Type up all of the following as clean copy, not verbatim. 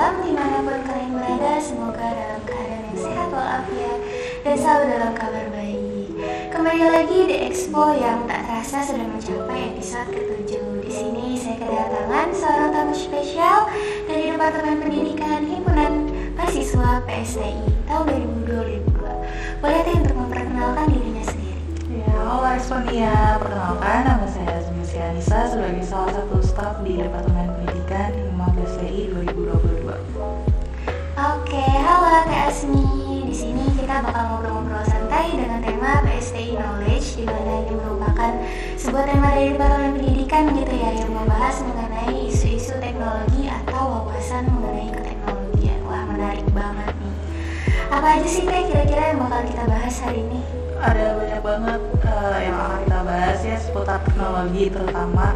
malam dimanapun kalian berada. Semoga dalam keadaan yang sehat walafiat dan selalu dalam kabar baik. Kembali lagi di Expo yang tak terasa sudah mencapai episode ke-7. Di sini saya kedatangan seorang tamu spesial dari Departemen Pendidikan Himpunan Mahasiswa PSTI tahun 2022. Boleh teh untuk memperkenalkan dirinya sendiri? Ya, halo Exponia, perkenalkan nama saya Azmi Anissa sebagai salah satu staf di Departemen Pendidikan Himpunan PSTI 2022. Oke, halo Teh Asmi. Di sini kita bakal ngobrol-ngobrol santai dengan tema PSTI Knowledge, di mana ini merupakan sebuah tema dari Departemen Pendidikan gitu ya, yang membahas mengenai isu-isu teknologi atau wawasan mengenai keteknologian. Wah, menarik banget nih. Apa aja sih Teh kira-kira yang bakal kita bahas hari ini? Ada banyak banget yang akan kita bahas ya seputar teknologi, terutama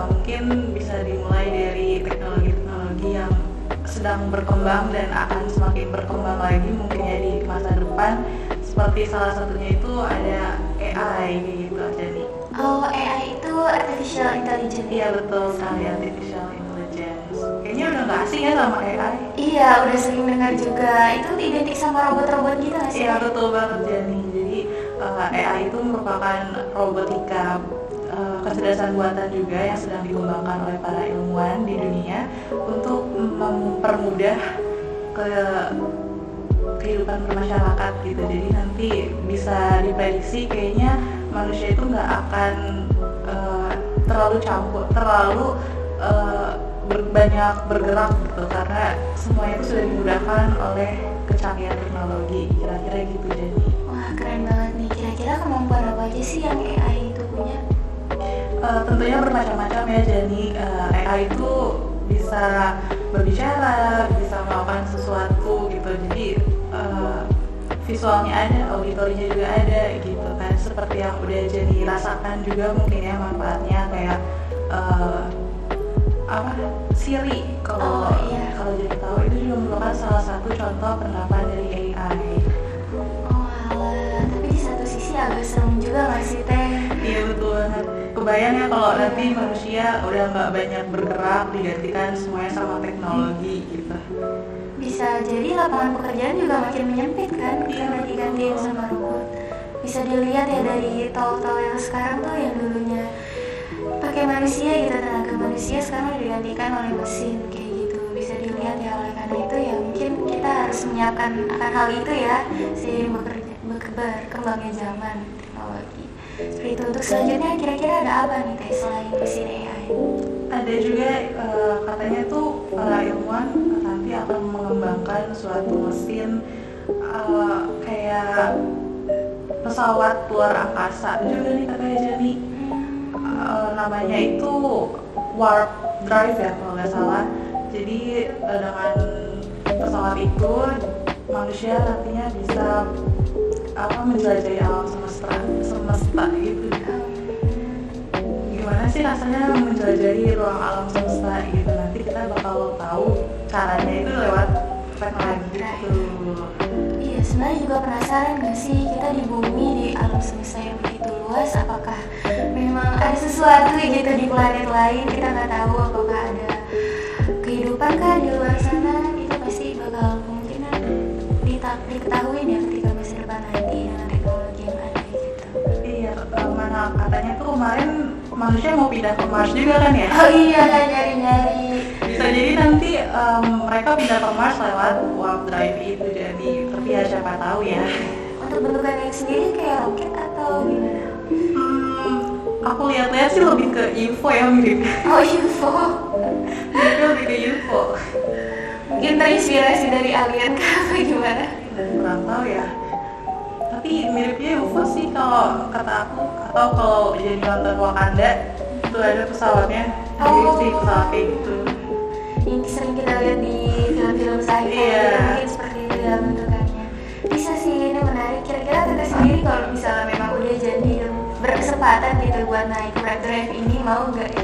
mungkin bisa dimulai dari teknologi-teknologi yang sedang berkembang dan akan semakin berkembang lagi mungkin ya di masa depan. Seperti salah satunya itu ada AI gitu aja nih. Oh, AI itu Artificial Intelligence. Iya betul sekali, Artificial Intelligence. Kayaknya udah nggak asing ya sama AI. Iya, udah sering dengar juga. Itu identik sama robot-robot gitu nggak sih? Iya betul banget Jenny. Jadi AI itu merupakan robotika kecerdasan buatan juga yang sedang dikembangkan oleh para ilmuwan di dunia untuk mempermudah kehidupan bermasyarakat gitu. Jadi nanti bisa diprediksi kayaknya manusia itu nggak akan terlalu banyak bergerak gitu, karena semuanya itu sudah dimudahkan oleh kecanggihan teknologi. Kira-kira gitu jadi. Wah, keren banget nih. Kira-kira kemampuan apa aja sih yang AI itu punya? Tentunya bermacam-macam ya, jadi AI itu bisa berbicara, bisa melakukan sesuatu gitu. Jadi visualnya ada, auditorinya juga ada gitu kan. Seperti yang udah jadi rasakan juga mungkin ya manfaatnya kayak Siri kalau jadi tahu itu juga merupakan salah satu contoh penerapan dari AI. Oh alah, tapi di satu sisi agak serem juga nggak sih Teh? Iya betul banget. Kebayang ya kalau nanti manusia udah nggak banyak bergerak, digantikan semuanya sama teknologi gitu. Bisa jadi lapangan pekerjaan juga makin menyempit kan, karena digantiin sama robot. Bisa dilihat ya dari tol-tol yang sekarang tuh yang dulunya pakai manusia gitu, tenaga manusia sekarang udah digantikan oleh mesin kayak gitu. Bisa dilihat ya, oleh karena itu ya mungkin kita harus menyiapkan akan hal itu ya seiring berkembangnya zaman teknologi. Seperti itu. Untuk selanjutnya kira-kira ada apa nih Teh selain mesin AI? Ada juga katanya tuh para ilmuwan nanti akan mengembangkan suatu mesin kayak pesawat luar angkasa juga nih katanya jadi namanya itu warp drive ya kalau nggak salah. Jadi dengan pesawat itu manusia nantinya bisa menjelajahi alam semesta gitu. Gimana sih rasanya menjelajahi ruang alam semesta gitu? Nanti kita bakal tahu caranya itu lewat teknologi gitu. Iya, sebenarnya juga penasaran gak sih kita di bumi, di alam semesta yang begitu luas, apakah memang ada sesuatu gitu di planet lain? Kita nggak tahu apakah ada kehidupan kah di luar sana. Itu pasti bakal kemungkinan diketahui ya ketika masa depan nanti dengan teknologi yang ada gitu. Iya, mana katanya tuh kemarin manusia mau pindah ke Mars juga kan ya? Oh iya, nyari-nyari. Bisa jadi nanti mereka pindah ke Mars lewat warp drive itu jadi, tapi ya siapa tahu ya. Untuk bentukannya sendiri kayak roket atau gimana? Aku lihat-lihat sih lebih ke UFO ya miripnya. Oh, UFO. Miripnya lebih ke UFO. Mungkin terinspirasi dari alien kah apa gimana? Kurang tahu ya. Tapi miripnya UFO sih kalau kata aku. Atau kalau jadi nonton Wakanda itu ada pesawatnya, mirip sih pesawat kayak gitu. Yang sering kita lihat di film-film sci-fi, mungkin seperti itu ya bentukannya. Bisa sih, ini menarik. Kira-kira kita sendiri kalau misalnya memang udah jadi berkesempatan gitu buat naik warp drive ini, mau nggak ya?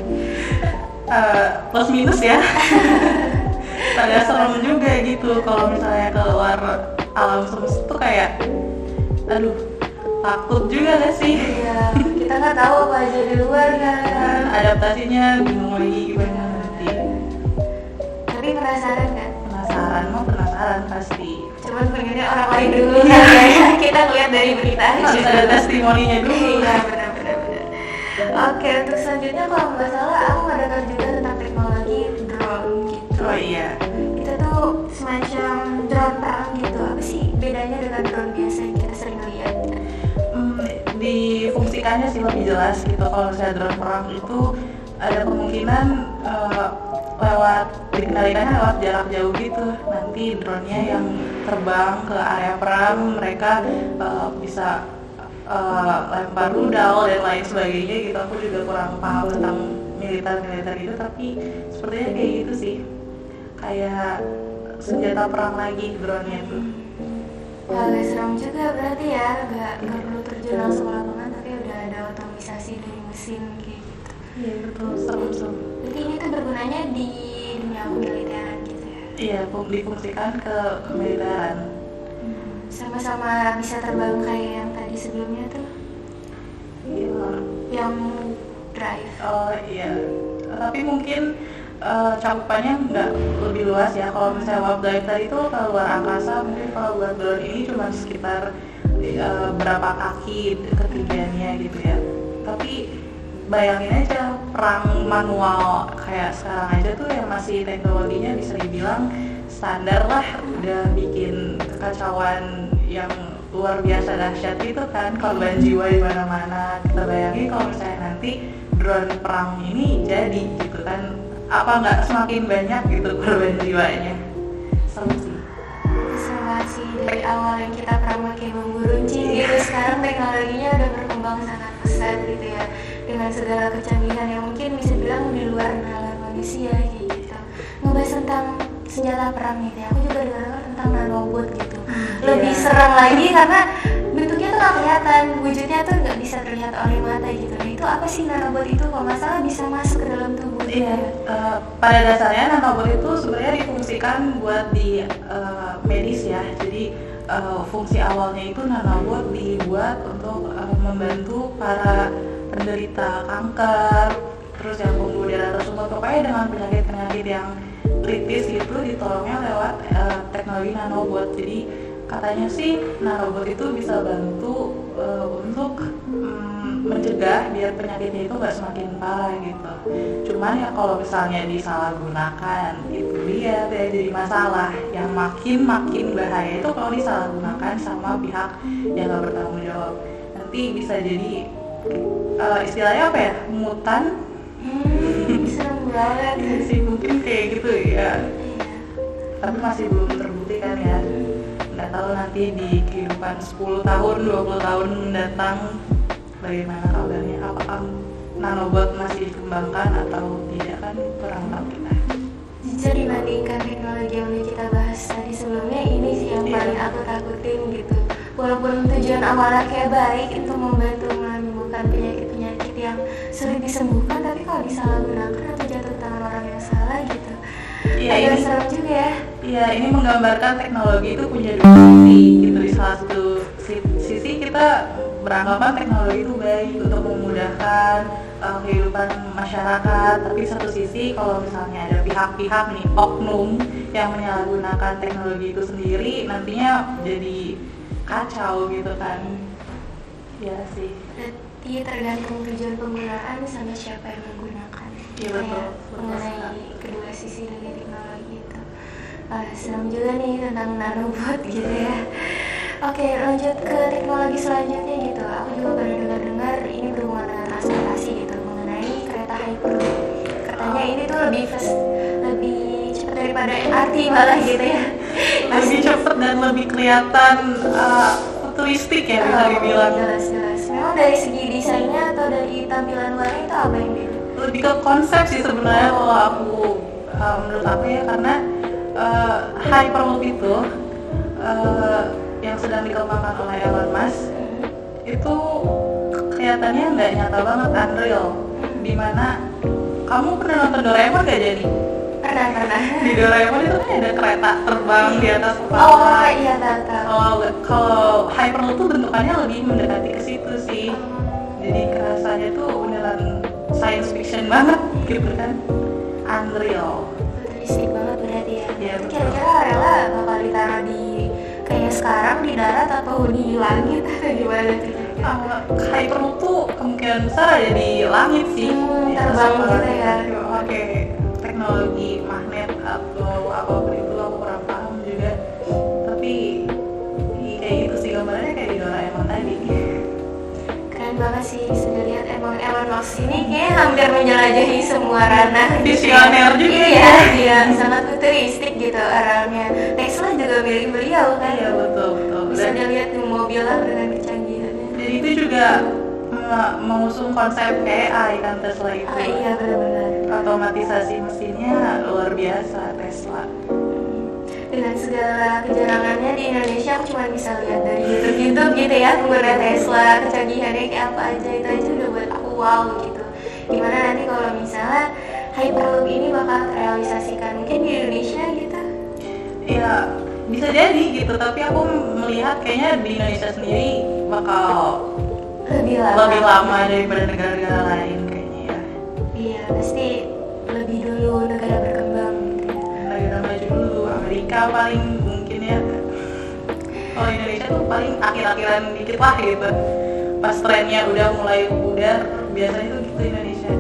Plus minus ya. Agak serem juga gitu kalau misalnya keluar alam semesta tuh kayak aduh, takut juga gak sih? Iya, kita nggak tahu apa aja di luar kan. Adaptasinya bingung lagi gimana nanti. Tapi penasaran kan? kelihatan pasti. Cuman pengennya orang lain dulu kan ya. Kita ngeliat dari berita aja. Harus ada testimoninya dulu. Iya benar. Oke, untuk selanjutnya kalau nggak salah aku mendengar juga tentang teknologi drone gitu. Oh iya. Itu tuh semacam drone perang gitu. Apa sih bedanya dengan drone biasa yang kita sering lihat? Difungsikannya sih lebih jelas gitu. Kalau misalnya drone perang itu ada kemungkinan dikendalikannya lewat jarak jauh gitu. Nanti drone-nya yang terbang ke area perang, mereka bisa lempar rudal dan lain sebagainya gitu. Aku juga kurang paham tentang militer itu, tapi sepertinya kayak gitu sih, kayak senjata perang lagi drone-nya tuh. Agak serem juga berarti ya, nggak perlu terjun langsung ke lapangan, tapi udah ada otomatisasi dari mesin kayak gitu. Iya betul, serem. Berarti ini tuh bergunanya di dunia militeran gitu ya? Iya, difungsikan ke militeran. Sama-sama bisa terbang kayak yang tadi sebelumnya tuh? Iya. Yang drive? Oh iya, tapi mungkin cakupannya nggak lebih luas ya. Kalau misalnya warp drive tadi itu ke luar angkasa, mungkin kalau buat drone ini cuma sekitar berapa kaki ketinggiannya gitu ya. Tapi bayangin aja perang manual kayak sekarang aja tuh yang masih teknologinya bisa dibilang standar lah, udah bikin kekacauan yang luar biasa dahsyat itu kan, korban jiwa di mana-mana. Kita bayangin kalau misalnya nanti drone perang ini jadi gitu kan, apa nggak semakin banyak gitu korban jiwanya. Seru sih. Seru banget sih, dari awal yang kita pernah pakai bambu runcing gitu, sekarang teknologinya udah berkembang sangat pesat gitu ya, dengan segala kecanggihan yang mungkin bisa bilang di luar nalar manusia kayak gitu. Ngebahas tentang senjata perang gitu ya, aku juga dengar tentang nanobot gitu. Lebih serem lagi karena bentuknya tuh nggak kelihatan, wujudnya tuh nggak bisa terlihat oleh mata gitu. Nah itu apa sih nanobot itu? Kalau nggak salah bisa masuk ke dalam tubuh. Iya, pada dasarnya nanobot itu sebenarnya difungsikan buat di medis ya. Jadi fungsi awalnya itu nanobot dibuat untuk membantu para penderita kanker, terus yang pembuluh darah tersebut, pokoknya dengan penyakit-penyakit yang kritis gitu ditolongnya lewat teknologi nanobot. Jadi katanya sih nanobot itu bisa bantu untuk mencegah biar penyakitnya itu nggak semakin parah gitu. Cuman ya kalau misalnya disalahgunakan itu dia jadi masalah yang makin bahaya itu kalau disalahgunakan sama pihak yang nggak bertanggung jawab. Nanti bisa jadi istilahnya apa ya, mutan. Serem banget sih mungkin kayak gitu ya. Tapi masih belum terbukti kan ya. Nggak tahu nanti di kehidupan 10 tahun, 20 tahun mendatang bagaimana kabarnya, apakah nanobot masih dikembangkan atau tidak kan kurang tahu kita. Jujur dibandingkan teknologi yang udah kita bahas tadi sebelumnya, ini sih yang paling aku takutin gitu. Walaupun tujuan awalnya kayak baik untuk membantu menyembuhkan penyakit-penyakit yang sulit disembuhkan, tapi kalau disalahgunakan atau jatuh ke tangan orang yang salah gitu, agak serem juga ya. Iya, ini menggambarkan teknologi itu punya dua sisi gitu. Di salah satu sisi kita beranggapan teknologi itu baik untuk memudahkan kehidupan masyarakat, tapi satu sisi kalau misalnya ada pihak-pihak nih, oknum yang menyalahgunakan teknologi itu sendiri, nantinya jadi kacau gitu kan. Ya sih. Berarti tergantung tujuan penggunaan sama siapa yang menggunakan. Iya betul. Mengenai kedua sisi dari teknologi itu. Serem juga nih tentang nanobot gitu ya. Oke, lanjut ke teknologi selanjutnya gitu. Aku juga pernah dengar ini berhubungan dengan transportasi gitu, mengenai kereta Hyperloop. Katanya ini tuh lebih cepat daripada MRT malah gitu ya. Lebih cepat dan lebih kelihatan futuristik ya bisa dibilang. Jelas. Memang dari segi desainnya atau dari tampilan luarnya itu apa yang beda? Lebih ke konsep sih sebenarnya kalau aku menurut aku ya, karena Hyperloop itu yang sedang dikembangkan oleh Elon Musk itu kelihatannya nggak nyata banget, unreal. Dimana kamu pernah nonton Doraemon gak jadi? Pernah. Di Doraemon itu kan ada kereta terbang di atas kepala. Oh iya tahu. Kalau Hyperloop tuh bentukannya lebih mendekati ke situ sih. Jadi rasanya tuh beneran science fiction banget gitu kan, unreal. futuristik banget berarti ya. Iya, Itu betul. kira-kira rela bakal ditaruh di kayak sekarang di darat atau di langit atau gimana tuh kira-kira? Hyperloop tuh kemungkinan besar ada di langit sih. Terbang gitu ya. Pakai teknologi magnet atau apapun itu, aku kurang paham juga. Tapi kayak gitu sih gambarnya, kayak di Doraemon tadi. Keren banget sih, sudah lihat emang Elon Musk ini kayak hampir menjelajahi semua ranah gitu ya. Visioner juga Iya, ya. dia sangat futuristik gitu orangnya. Tesla juga milik beliau kan. Iya, betul. Bisa dilihat di mobil lah dengan kecanggihannya. Dan itu juga mengusung konsep AI kan Tesla itu. Iya benar-benar. Otomatisasi mesinnya luar biasa Tesla. Dengan segala kejarangannya di Indonesia, aku cuma bisa lihat dari YouTube gitu ya, pengguna Tesla, kecanggihannya kayak apa aja, itu aja udah buat aku wow gitu. Gimana nanti kalau misalnya Hyperloop ini bakal terrealisasikan mungkin di Indonesia gitu? Ya bisa jadi gitu, tapi aku melihat kayaknya di Indonesia sendiri bakal Lebih lama daripada negara-negara lain kayaknya ya. Iya, pasti lebih dulu negara berkembang gitu ya. Negara maju dulu, Amerika paling mungkin ya. Kalau Indonesia tuh paling akhir-akhiran dikit lah gitu. Pas trennya udah mulai pudar, biasanya tuh gitu Indonesia.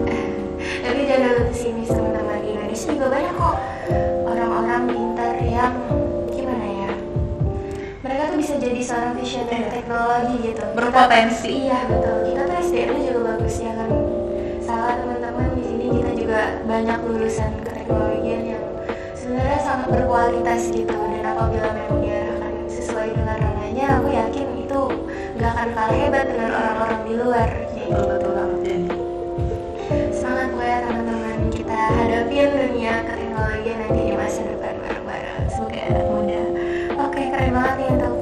Tapi jangan lupa pesimis teman-teman, di Indonesia juga banyak kok orang-orang pintar yang gimana ya, mereka tuh bisa jadi seorang visioner teknologi gitu. Berpotensi. Iya betul, kita tuh SDM-nya juga bagus ya kan. Salah teman-teman, di sini kita juga banyak lulusan keteknologian yang sebenarnya sangat berkualitas gitu. Dan apabila memang diarahkan sesuai dengan ranahnya, aku yakin itu gak akan kalah hebat dengan orang-orang di luar. Betul banget jadi. Semangat gue ya teman-teman, kita hadapin dunia keteknologian nanti di masa depan bareng-bareng sebagai anak muda. Oke, keren banget nih untuk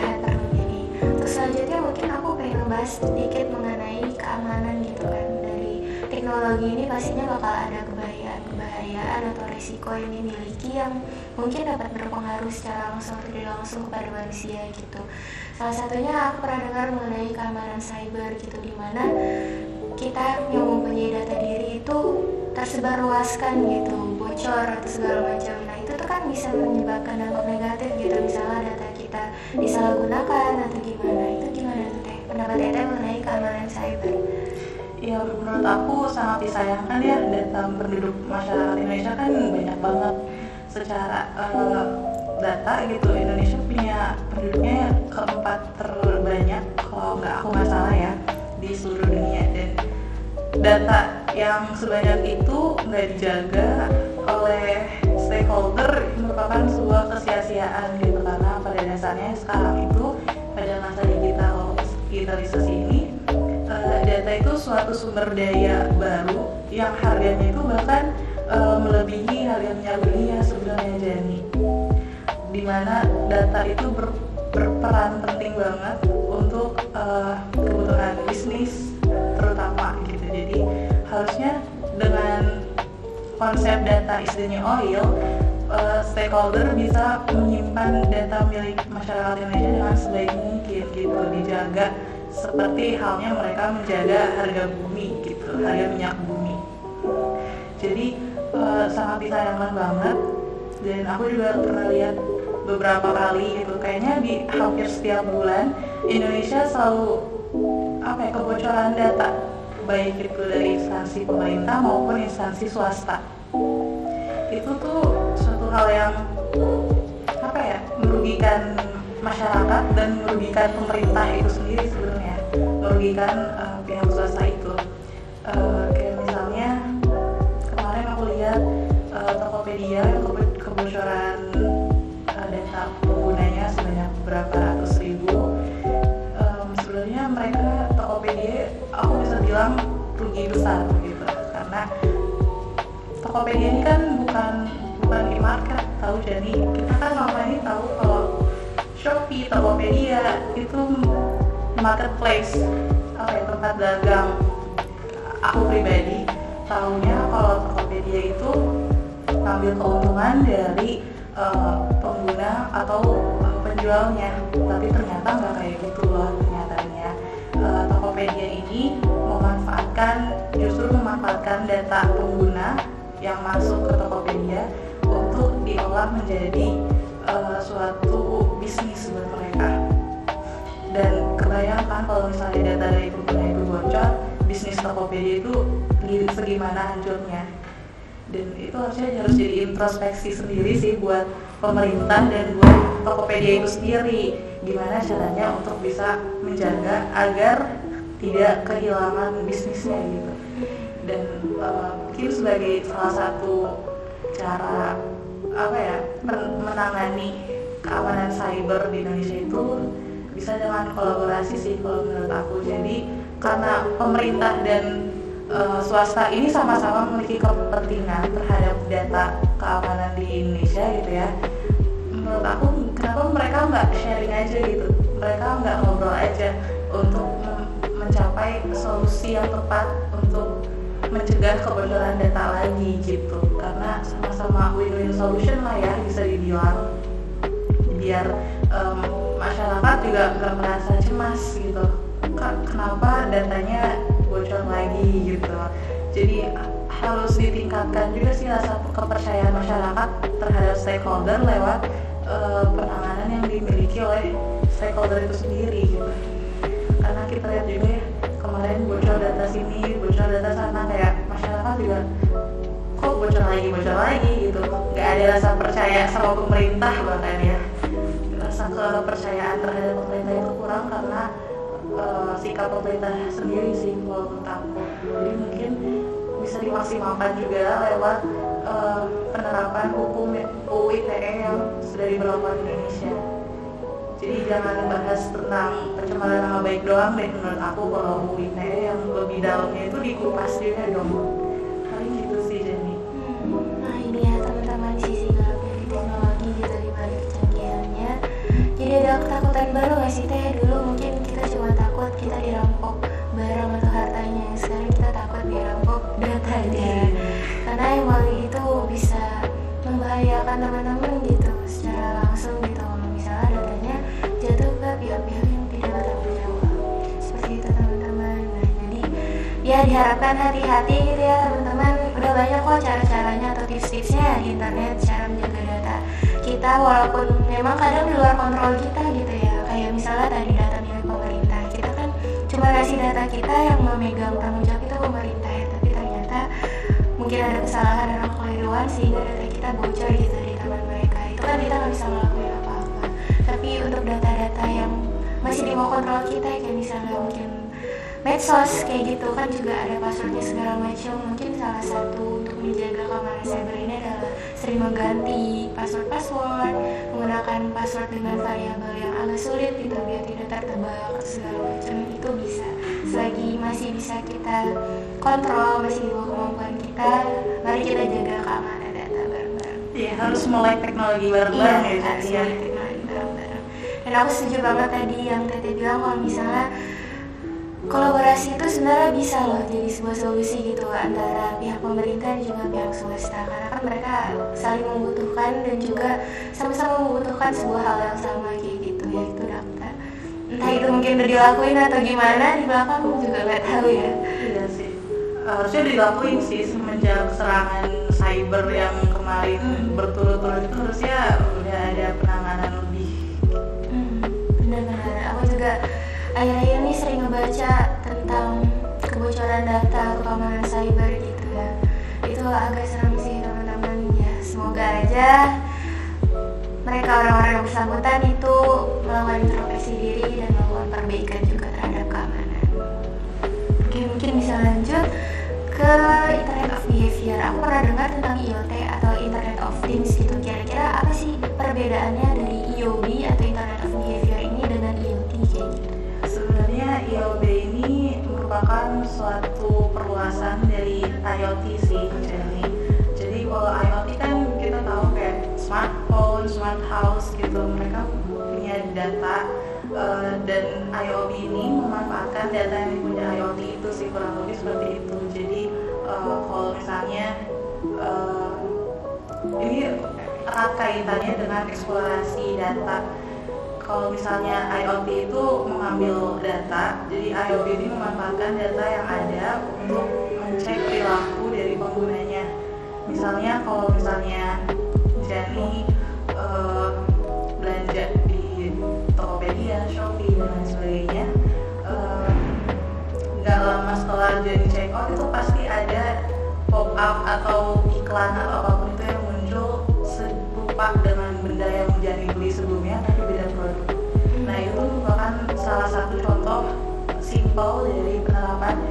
Hyperloop ini. Terus selanjutnya mungkin aku pengen ngebahas sedikit mengenai keamanan gitu kan. Dari teknologi ini pastinya bakal ada kebahayaan atau risiko yang dimiliki yang mungkin dapat berpengaruh secara langsung atau tidak langsung kepada manusia gitu. Salah satunya aku pernah dengar mengenai keamanan cyber gitu, dimana kita yang mempunyai data diri itu tersebar luaskan gitu, bocor atau segala macam. Nah itu tuh kan bisa menyebabkan dampak negatif gitu, misalnya data kita disalahgunakan atau gimana. Itu gimana tuh Teh? Pendapat Teh mengenai keamanan cyber? Ya menurut aku sangat disayangkan ya, data penduduk masyarakat Indonesia kan banyak banget secara data gitu. Indonesia punya penduduknya keempat terbanyak kalau nggak salah ya di seluruh dunia, dan data yang sebanyak itu nggak dijaga oleh stakeholder merupakan sebuah kesia-siaan gitu, karena pada dasarnya sekarang itu pada masa digitalisasi ini data itu suatu sumber daya baru yang harganya itu bahkan melebihi harga minyak dunia sebenarnya Jani, dimana data itu berperan penting banget untuk kebutuhan bisnis terutama gitu. Jadi harusnya dengan konsep data is the new oil, stakeholder bisa menyimpan data milik masyarakat Indonesia dengan sebaik mungkin gitu, dijaga seperti halnya mereka menjaga harga bumi gitu, harga minyak bumi. Jadi sangat disayangkan banget, dan aku juga pernah lihat beberapa kali gitu, kayaknya di hampir setiap bulan Indonesia selalu kebocoran data, baik itu dari instansi pemerintah maupun instansi swasta. Itu tuh suatu hal yang merugikan masyarakat dan merugikan pemerintah itu sendiri sebenarnya, merugikan pihak swasta itu. Kayak misalnya kemarin aku lihat Tokopedia yang kebocoran data penggunanya sebanyak berapa ratus ribu. Sebenarnya mereka Tokopedia aku bisa bilang rugi besar gitu, karena Tokopedia ini kan bukan e-market, tahu. Jadi kita kan selama ini tahu kalau Shopee, Tokopedia itu marketplace, tempat dagang. Aku pribadi tahunya kalau Tokopedia itu ngambil keuntungan dari pengguna atau penjualnya, tapi ternyata nggak kayak gitu loh. Ternyatanya Tokopedia ini justru memanfaatkan data pengguna yang masuk ke Tokopedia diolah menjadi suatu bisnis buat mereka. Dan kebayangkan kalau misalnya data dari pengguna itu bocor, bisnis Tokopedia itu segimana hancurnya. Dan itu harus jadi introspeksi sendiri sih buat pemerintah dan buat Tokopedia itu sendiri, gimana caranya untuk bisa menjaga agar tidak kehilangan bisnisnya gitu. Dan mungkin sebagai salah satu cara menangani keamanan cyber di Indonesia itu bisa dengan kolaborasi sih kalau menurut aku. Jadi karena pemerintah dan swasta ini sama-sama memiliki kepentingan terhadap data keamanan di Indonesia gitu ya, menurut aku kenapa mereka nggak sharing aja gitu, mereka nggak ngobrol aja untuk mencapai solusi yang tepat untuk mencegah kebocoran data lagi gitu. Karena sama-sama win-win solution lah ya bisa dibilang, biar masyarakat juga nggak merasa cemas gitu, kenapa datanya bocor lagi gitu. Jadi harus ditingkatkan juga sih rasa kepercayaan masyarakat terhadap stakeholder lewat penanganan yang dimiliki oleh stakeholder itu sendiri gitu. Karena kita lihat juga ya, kemarin bocor data sini, bocor data sana, kayak masyarakat juga kok bocor lagi gitu, nggak ada rasa percaya sama pemerintah bahkan ya. Rasa kepercayaan terhadap pemerintah itu kurang karena sikap pemerintah sendiri sih kalau menurut aku. Jadi mungkin bisa dimaksimalkan juga lewat penerapan hukum UU ITE yang sudah diberlakukan di Indonesia. Jadi jangan bahas tentang pencemaran nama baik doang deh menurut aku, kalau UU ITE yang lebih dalamnya itu dikupas juga dong. Paling gitu sih Jenny. Nah ini ya teman-teman, sisi gelap dari teknologi gitu di balik kecanggihannya. Jadi ada ketakutan baru nggak sih Teh? Dulu mungkin kita cuma takut kita dirampok barang atau hartanya, sekarang kita takut dirampok datanya. Karena emang itu bisa membahayakan teman-teman gitu secara langsung gitu, kalau misalnya datanya jatuh ke pihak-pihak yang tidak bertanggung jawab. Seperti itu teman-teman. Nah jadi ya diharapkan hati-hati gitu ya teman-teman. Udah banyak kok cara-caranya atau tips-tipsnya di internet cara menjaga data kita, walaupun memang kadang di luar kontrol kita gitu ya. Kayak misalnya tadi data milik pemerintah, kita kan cuma kasih data kita, yang memegang tanggung jawab itu pemerintah ya, tapi ternyata mungkin ada kesalahan atau kekeliruan sehingga data kita bocor gitu di tangan mereka. Itu kan kita nggak bisa ngelakuin apa-apa. Tapi untuk data-data yang masih di bawah kontrol kita, kayak misalnya mungkin medsos kayak gitu kan juga ada passwordnya segala macam. Mungkin salah satu untuk menjaga keamanan cyber ini adalah sering mengganti password, menggunakan password dengan variabel yang agak sulit gitu biar tidak tertebak segala macam. Itu bisa, selagi masih bisa kita kontrol, masih di bawah kemampuan kita, mari kita jaga keamanan data bareng-bareng. Iya, harus mulai teknologi bareng-bareng ya. Harus mulai teknologi bareng-bareng. Dan aku setuju banget tadi yang Tete bilang kalau misalnya kolaborasi itu sebenarnya bisa loh jadi sebuah solusi gitu antara pihak pemerintah dan juga pihak swasta, karena kan mereka saling membutuhkan dan juga sama-sama membutuhkan sebuah hal yang sama kayak gitu, yaitu data. Entah itu mungkin udah dilakuin atau gimana di belakang, aku juga nggak tahu ya. Iya sih, harusnya dilakuin sih semenjak serangan cyber yang kemarin berturut-turut itu, harusnya udah ada penanganan lebih. Benar-benar, aku juga akhir-akhir ini sering ngebaca tentang kebocoran data atau keamanan cyber gitu ya. Itu agak serem sih teman-teman ya. Semoga aja mereka orang-orang yang bersangkutan itu melakukan introspeksi diri dan melakukan perbaikan juga terhadap keamanan. Oke, mungkin bisa lanjut ke Internet of Behavior. Aku pernah dengar tentang IoT atau Internet of Things gitu. Kira-kira apa sih perbedaannya dari IoB atau Internet of Behavior ini dengan IoT kayak gitu? Sebenarnya IoB ini merupakan suatu perluasan dari IoT sih, jadi kalau IoT kan kita tahu kayak smartphone, smart house gitu, mereka punya data, dan IoB ini memanfaatkan data yang dipunya IoT itu sih, kurang lebih seperti itu. Jadi kalau misalnya ini erat kaitannya dengan eksplorasi data. Kalau misalnya IoT itu mengambil data, jadi IoT ini memanfaatkan data yang ada untuk mencek perilaku dari penggunanya. Misalnya kalau misalnya Jenny pop-up atau iklan atau apapun itu yang muncul serupa dengan benda yang menjadi beli sebelumnya tapi beda produk. Nah itu merupakan salah satu contoh simple dari penerapan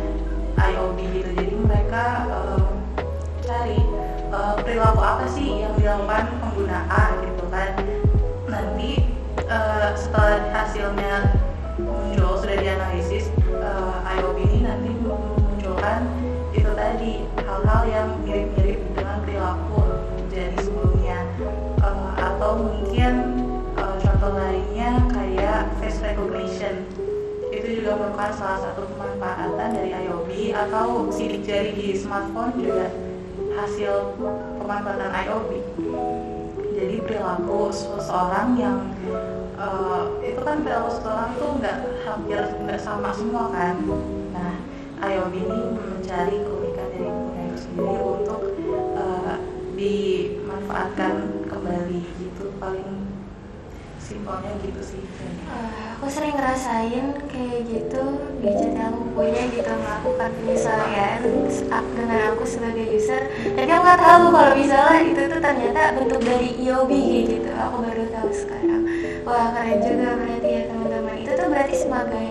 IOB gitu. Jadi mereka cari perilaku apa sih yang dilakukan pengguna A gitu kan. Nanti setelah hasilnya muncul sudah dianalisis, IOB ini nanti memunculkan itu tadi hal-hal yang mirip-mirip dengan perilaku dari sebelumnya, atau mungkin contoh lainnya kayak face recognition. Itu juga merupakan salah satu pemanfaatan dari IOB, atau sidik jari di smartphone juga hasil pemanfaatan IOB. Jadi perilaku seseorang yang itu kan perilaku seseorang itu hampir nggak sama semua kan. Nah IOB ini mencari keunikan dari pengguna itu sendiri untuk dimanfaatkan kembali gitu. Paling simpelnya gitu sih. Aku sering ngerasain kayak gitu gadget yang aku punya gitu, melakukan penyesuaian dengan aku sebagai user, tapi aku nggak tahu kalau misalnya itu tuh ternyata bentuk dari IOB kayak gitu. Aku baru tahu sekarang. Wah keren juga berarti ya teman-teman. Itu tuh berarti sebagai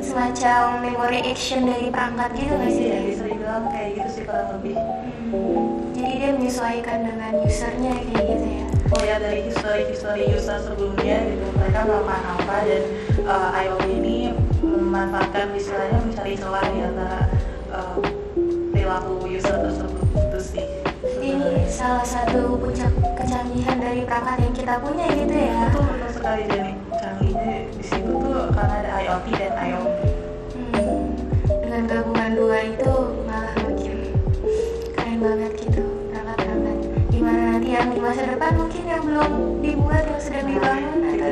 semacam memory action dari perangkat gitu nggak sih? Ya bisa dibilang kayak gitu sih kurang lebih. Jadi dia menyesuaikan dengan usernya kayak gitu ya. Lihat dari history user sebelumnya gitu, mereka melakukan apa, dan IOB ini memanfaatkan istilahnya mencari celah di antara perilaku user tersebut gitu sih. Ini salah satu puncak kecanggihan dari perangkat yang kita punya gitu ya. Betul sekali Jenny. Canggihnya di situ tuh karena ada IoT dan IOB. Dengan gabungan dua itu malah makin keren banget gitu perangkat-perangkat. Gimana nanti yang di masa depan mungkin yang belum dibuat, yang sedang dibangun atau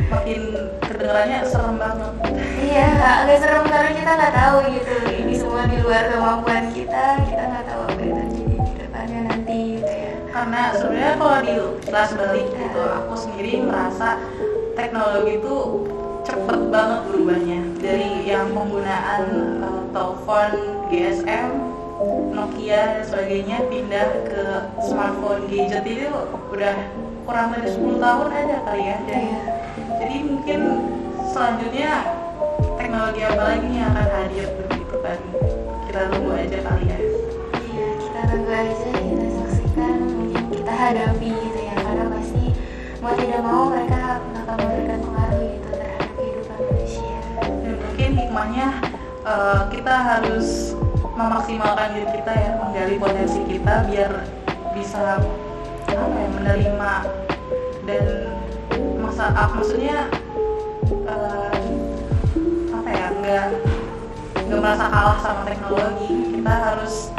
makin kedengarannya serem banget. Iya, agak serem karena kita nggak tahu gitu. Ini semua di luar kemampuan kita nggak tahu apa yang terjadi di depannya nanti gitu ya. Karena sebenarnya kalau dikilas balik gitu, aku sendiri merasa teknologi itu cepet banget berubahnya. Dari yang penggunaan telepon GSM, Nokia dan sebagainya, pindah ke smartphone gadget itu udah kurang dari 10 tahun ada kali ya. Jadi mungkin selanjutnya teknologi apa lagi yang akan hadir begitu kan, kita tunggu aja kali ya. Iya, kita tunggu aja, kita saksikan, mungkin kita hadapi gitu ya, karena pasti mau tidak mau mereka bakal memberikan pengaruh gitu terhadap kehidupan manusia. Dan mungkin hikmahnya kita harus memaksimalkan diri kita ya, menggali potensi kita biar bisa menerima dan maksudnya nggak merasa kalah sama teknologi. Kita harus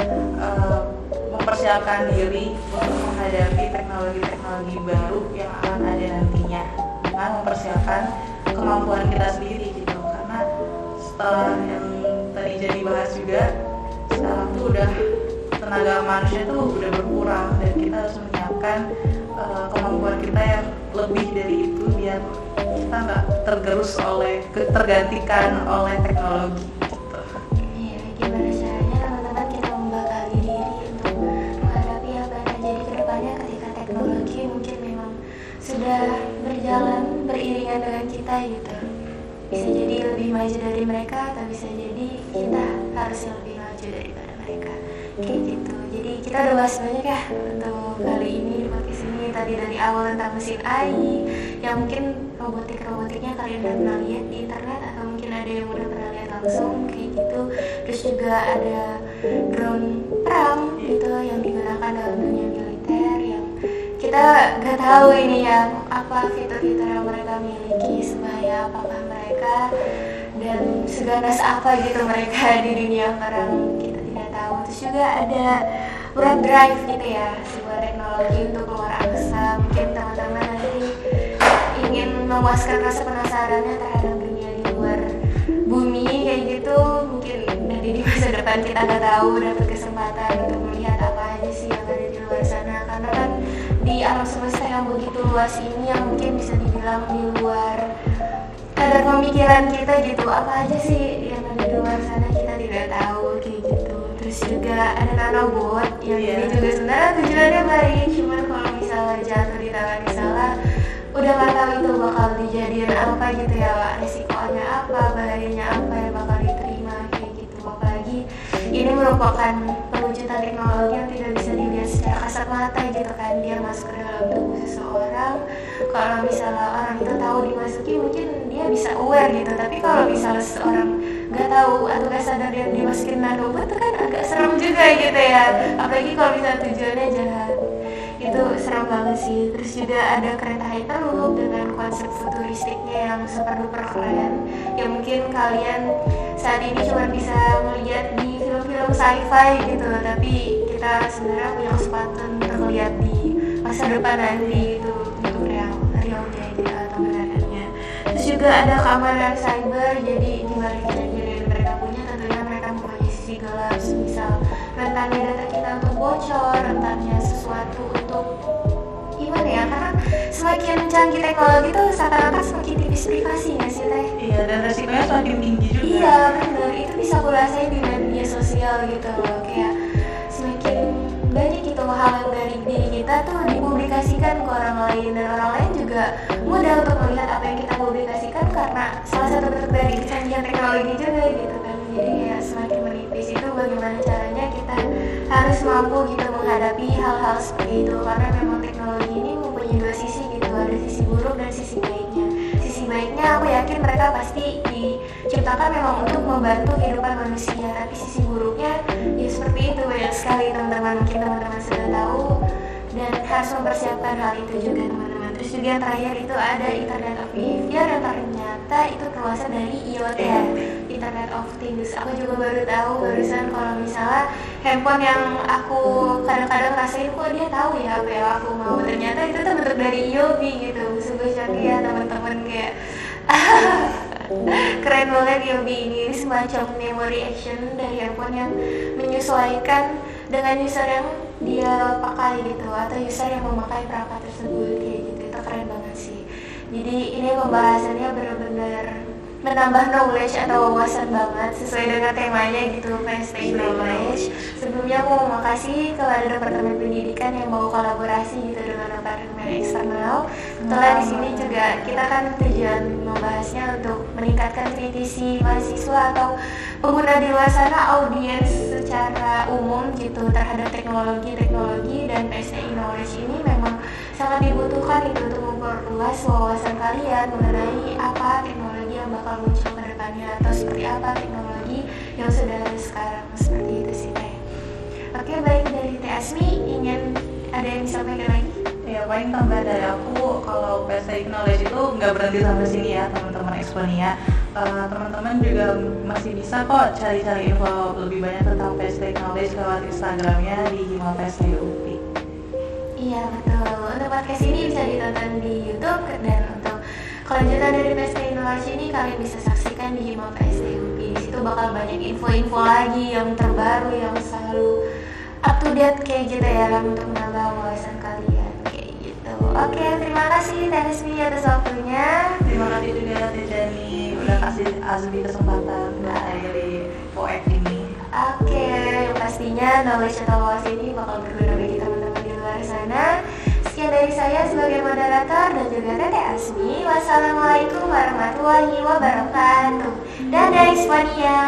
mempersiapkan diri untuk menghadapi teknologi baru yang akan ada nantinya, dengan mempersiapkan kemampuan kita sendiri gitu. Karena setelah yang tadi jadi bahas juga, sekarang tuh udah tenaga manusia tuh udah berkurang, dan kita harus menyiapkan kemampuan kita yang lebih dari itu biar kita nggak tergantikan oleh teknologi gitu. Iya, gimana caranya teman-teman kita membekali diri untuk menghadapi apa yang terjadi ke depannya ketika teknologi mungkin memang sudah berjalan beriringan dengan kita gitu. Bisa jadi lebih maju dari mereka, atau bisa jadi kita harus lebih maju daripada mereka kayak gitu. Jadi kita udah bahas banyak ya untuk kali ini di podcast ini. Tadi dari awal tentang mesin AI yang mungkin robotiknya kalian udah pernah lihat di internet, atau mungkin ada yang udah pernah lihat langsung kayak gitu. Terus juga ada drone perang gitu yang digunakan dalam dunia militer, yang kita nggak tahu ini ya apa fitur-fitur yang mereka miliki, sebahaya apakah mereka, dan seganas apa gitu mereka di dunia perang, kita tidak tahu. Terus juga ada warp drive gitu ya, sebuah teknologi untuk keluar angkasa. Mungkin teman-teman nanti ingin memuaskan rasa penasarannya terhadap dunia di luar bumi kayak gitu, mungkin nanti di masa depan kita nggak tahu dapat kesempatan untuk melihat apa aja sih yang ada di luar sana. Karena kan di alam semesta yang begitu luas ini, yang mungkin bisa dibilang di luar kadar pemikiran kita gitu, apa aja sih yang ada di luar sana kita tidak tahu kayak gitu. Terus Terus juga ada nanobot yang ini juga sebenarnya tujuannya baik, cuman kalau misalnya jatuh di tangan salah, udah nggak tahu itu bakal dijadiin apa gitu ya, risikonya apa, bahayanya apa yang bakal diterima kayak gitu. Apalagi ini merupakan perwujudan teknologi yang tidak bisa dilihat secara kasat mata gitu kan, dia masuk ke dalam tubuh seseorang. Kalau misalnya orang itu tahu dimasuki, mungkin dia bisa aware gitu, tapi kalau misalnya seseorang nggak tahu atau nggak sadar dia dimasukin nanobot itu kan agak serem juga gitu ya, apalagi kalau misalnya tujuannya jahat. Itu serem banget sih. Terus juga ada kereta hyperloop dengan konsep futuristiknya yang super duper keren, yang mungkin kalian saat ini cuma bisa melihat di film-film sci-fi gitu, tapi kita sebenarnya punya kesempatan untuk melihat di masa depan nanti itu untuk realnya gitu atau benarannya. Terus juga ada keamanan cyber, jadi dibalik kejadian yang mereka punya, tentunya mereka mempunyai sisi gelap, misal rentannya data kita untuk bocor, rentannya sesuatu untuk gimana ya, karena semakin canggih teknologi tuh seakan-akan semakin tipis privasi nggak sih Teh? Iya, dan resikonya semakin tinggi juga. Iya benar, itu bisa aku rasain di media sosial gitu loh, kayak semakin banyak gitu hal yang dari diri kita tuh dipublikasikan ke orang lain, dan orang lain juga mudah untuk melihat apa yang kita publikasikan karena salah satu bentuk dari kecanggihan teknologi juga gitu kan. Jadi ya semakin menipis. Itu bagaimana caranya kita harus mampu gitu menghadapi hal-hal seperti itu, karena memang teknologi ini mempunyai dua sisi gitu, ada sisi buruk dan sisi baiknya. Sisi baiknya aku yakin mereka pasti diciptakan memang untuk membantu kehidupan manusia, tapi sisi buruknya ya seperti itu, banyak sekali teman-teman, mungkin teman-teman sudah tahu dan harus mempersiapkan hal itu juga teman-teman. Terus juga yang terakhir itu ada Internet of Behavior yang ternyata itu termasuk dari IoT ya, Internet of Things. Aku juga baru tahu barusan kalau misalnya handphone yang aku kadang-kadang rasain kok dia tahu ya apa yang aku mau, ternyata itu tuh bentuk dari IoT gitu. Sungguh canggih ya teman-teman, kayak keren banget IoT ini, semacam memory action dari handphone yang menyesuaikan dengan user yang dia pakai gitu, atau user yang memakai perangkat tersebut kayak gitu. Itu keren banget sih. Jadi ini pembahasannya benar-benar menambah knowledge atau wawasan banget sesuai dengan temanya gitu, PST Knowledge. Sebelumnya aku mau makasih kepada Departemen Pendidikan yang mau kolaborasi gitu dengan departemen eksternal. Setelah di sini juga kita kan tujuan membahasnya untuk meningkatkan kritisi mahasiswa atau pengguna di luar sana, audiens secara umum gitu terhadap teknologi, dan PST Knowledge ini memang sangat dibutuhkan itu untuk memperluas wawasan kalian mengenai apa teknologi yang bakal muncul ke depannya, atau seperti apa teknologi yang sudah ada sekarang, seperti itu sih Teh. Oke, baik, dari Teh Asmi ingin ada yang disampaikan lagi? Ya, paling tambah dari aku, kalau PST Knowledge itu nggak berhenti sampai sini ya teman-teman Exponia. Teman-teman juga masih bisa kok cari-cari info lebih banyak tentang PST Knowledge lewat Instagramnya di Himal PST UPI. Iya betul, untuk podcast ini bisa ditonton di YouTube, dan untuk kelanjutan dari PST Knowledge ini kalian bisa saksikan di Himal PST UPI. Di situ bakal banyak info-info lagi yang terbaru, yang selalu up to date kayak gitu ya, untuk menambah wawasan kalian kayak gitu. Oke, terima kasih Teh Asmi atas waktunya. Terima kasih juga Teh Jani udah kasih Azmi kesempatan dari poek ini. Oke, yang pastinya knowledge atau wawasan ini bakal berguna bagi teman-teman di luar sana. Sekian dari saya sebagai moderator dan juga Teh Asmi. Wassalamualaikum warahmatullahi wabarakatuh. Dadah Exponia.